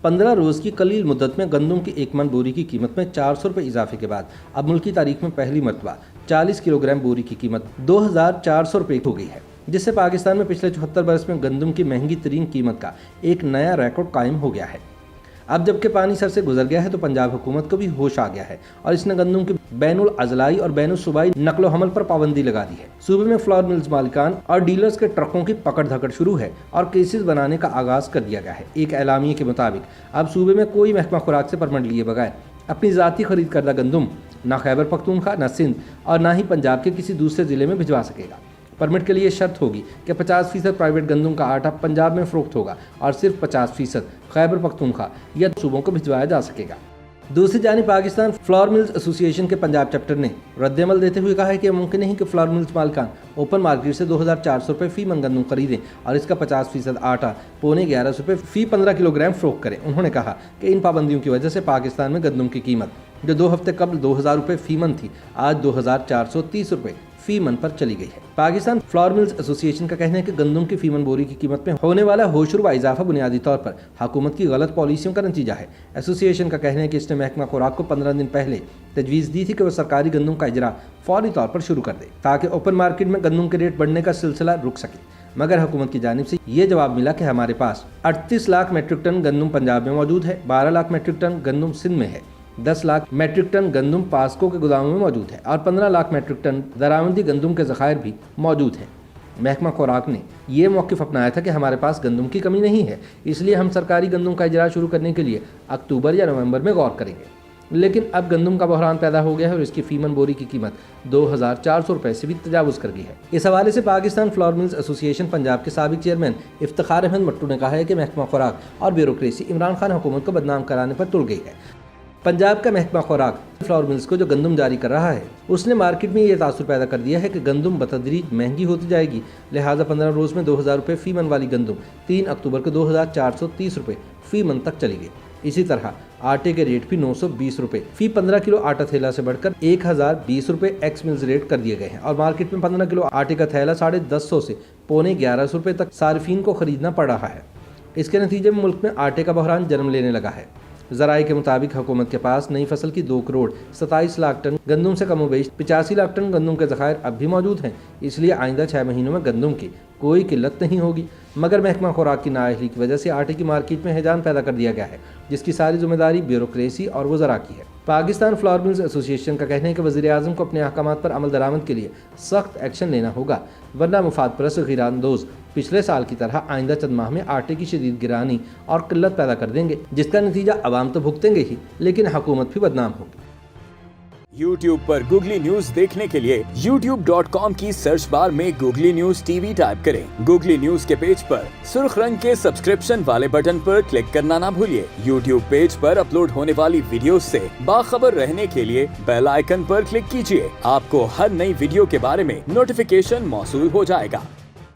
15 रोज़ की कलील मुद्दत में गंदम की एक मन बोरी की कीमत में 400 रुपये इजाफे के बाद अब मुल्की तारीख में पहली मरतबा 40 किलोग्राम बोरी की कीमत 2400 रुपये हो गई है, जिससे पाकिस्तान में पिछले 74 बरस में गंदम की महंगी तरीन कीमत का एक नया रिकॉर्ड कायम हो गया है। अब जबकि पानी सर से गुजर गया है तो पंजाब हुकूमत को भी होश आ गया है और इसने गंदम की बैनुल अजलाई और बैनुल सूबाई नकलो हमल पर पाबंदी लगा दी है। सूबे में फ्लोर मिल्स मालिकान और डीलर्स के ट्रकों की पकड़ धकड़ शुरू है और केसेस बनाने का आगाज कर दिया गया है। एक एलामिये के मुताबिक अब सूबे में कोई महकमा खुराक से परमिट लिए बगैर अपनी ज़ाती खरीद करदा गंदम ना खैबर पख्तूनख्वा, न सिंध और ना ही पंजाब के किसी दूसरे ज़िले में भिजवा सकेगा। परमिट के लिए शर्त होगी कि 50% प्राइवेट गंदम का आटा पंजाब में फ़रोख्त होगा और सिर्फ 50% खैबर पख्तूनख्वा या सूबों को भिजवाया जा सकेगा। दूसरी जानिब पाकिस्तान फ्लोर मिल्स एसोसिएशन के पंजाब चैप्टर ने रद्दअमल देते हुए कहा है कि मुमकिन नहीं कि फ्लोर मिल्स मालिकान ओपन मार्केट से 2400 रुपये फ़ी मन गंदम खरीदें और इसका 50% आटा 11.5 रुपये फ़ी 15 किलोग्राम फ़रोख्त करें। उन्होंने कहा कि इन पाबंदियों की वजह से पाकिस्तान में गंदम की कीमत जो 2 हफ्ते कबल 2000 रुपये फ़ी मन थी, आज 2430 रुपये फ़ी मन पर चली गई है। पाकिस्तान फ्लोर मिल्स एसोसिएशन का कहना है कि गंदम की फ़ी मन बोरी की कीमत में होने वाला होशरुबा इजाफा बुनियादी तौर पर हुकूमत की गलत पॉलिसियों का नतीजा है। एसोसिएशन का कहना है कि इसने महकमा खुराक को 15 दिन पहले तजवीज़ दी थी कि वह सरकारी गंदम का इजरा फौरी तौर पर शुरू कर दे ताकि ओपन मार्केट में गंदम के रेट बढ़ने का सिलसिला रुक सके, मगर हुकूमत की जानिब से ये जवाब मिला कि हमारे पास 38 लाख मेट्रिक टन गंदम पंजाब में मौजूद है, 12 लाख मेट्रिक टन गंदम सिंध में है, 10 लाख मेट्रिक टन गंदम पास्को के गोदामों में मौजूद है और 15 लाख मेट्रिक टन दरामदी गंदम के ज़खायर भी मौजूद हैं। महकमा खुराक ने यह मौक़िफ़ अपनाया था कि हमारे पास गंदम की कमी नहीं है, इसलिए हम सरकारी गंदम का इजरा शुरू करने के लिए अक्टूबर या नवंबर में गौर करेंगे। लेकिन अब गंदम का बहरान पैदा हो गया है और इसकी फ़ी मन बोरी की कीमत 2400 रुपये से भी तजावुज़ कर गई है। इस हवाले से Pakistan flour mills association Punjab के साबिक चेयरमैन इफ्तिखार अहमद मट्टू ने कहा है कि महकमा खुराक और ब्यूरोक्रेसी इमरान खान हुकूमत को बदनाम कराने पर तुल गई है। पंजाब का महकमा खुराक फ्लोर मिल्स को जो गंदम जारी कर रहा है उसने मार्केट में ये तासुर पैदा कर दिया है कि गंदम बतदरीज महंगी होती जाएगी, लिहाजा 15 रोज़ में 2000 रुपये फ़ी मन वाली गंदम 3 अक्टूबर को 2430 रुपये फ़ी मन तक चली गई। इसी तरह आटे के रेट भी 920 रुपये फ़ी 15 किलो आटा थैला से बढ़कर 1020 रुपये एक्स मिल्स रेट कर दिए गए हैं और मार्केट में 15 किलो आटे का थैला 1150 से 1150 रुपये तक सार्फिन को खरीदना पड़ रहा है। इसके नतीजे में मुल्क में आटे का बहरान जन्म लेने लगा है। ज़राए के मुताबिक हुकूमत के पास नई फसल की 2 करोड़ 27 लाख टन गंदम से कमोबेश 85 लाख टन गंदम के ज़खायर अब भी मौजूद हैं, इसलिए आइंदा 6 महीनों में गंदम की कोई किल्लत नहीं होगी। मगर महकमा खुराक की नाअहली की वजह से आटे की मार्केट में हैजान पैदा कर दिया गया है, जिसकी सारी जिम्मेदारी ब्यूरोक्रेसी और वज़रा की है। पाकिस्तान फ्लोर मिल्स एसोसिएशन का कहना है कि वज़ीर-ए-आज़म को अपने अहकामात पर अमल दरामद के लिए सख्त एक्शन लेना होगा, वरना मुफाद परस्त ग़ैर-अंदोज़ पिछले साल की तरह आइंदा चंद माह में आटे की शदीद गिरानी और किल्लत पैदा कर देंगे, जिसका नतीजा अवाम तो भुगतेंगे ही लेकिन हुकूमत भी बदनाम होगी। YouTube पर गूगली न्यूज देखने के लिए youtube.com की सर्च बार में गूगली न्यूज टीवी टाइप करें। गूगली न्यूज के पेज पर सुर्ख रंग के सब्सक्रिप्शन वाले बटन पर क्लिक करना ना भूलिए। YouTube पेज पर अपलोड होने वाली वीडियोस से बाखबर रहने के लिए बेल आइकन पर क्लिक कीजिए। आपको हर नई वीडियो के बारे में नोटिफिकेशन मौसूल हो जाएगा।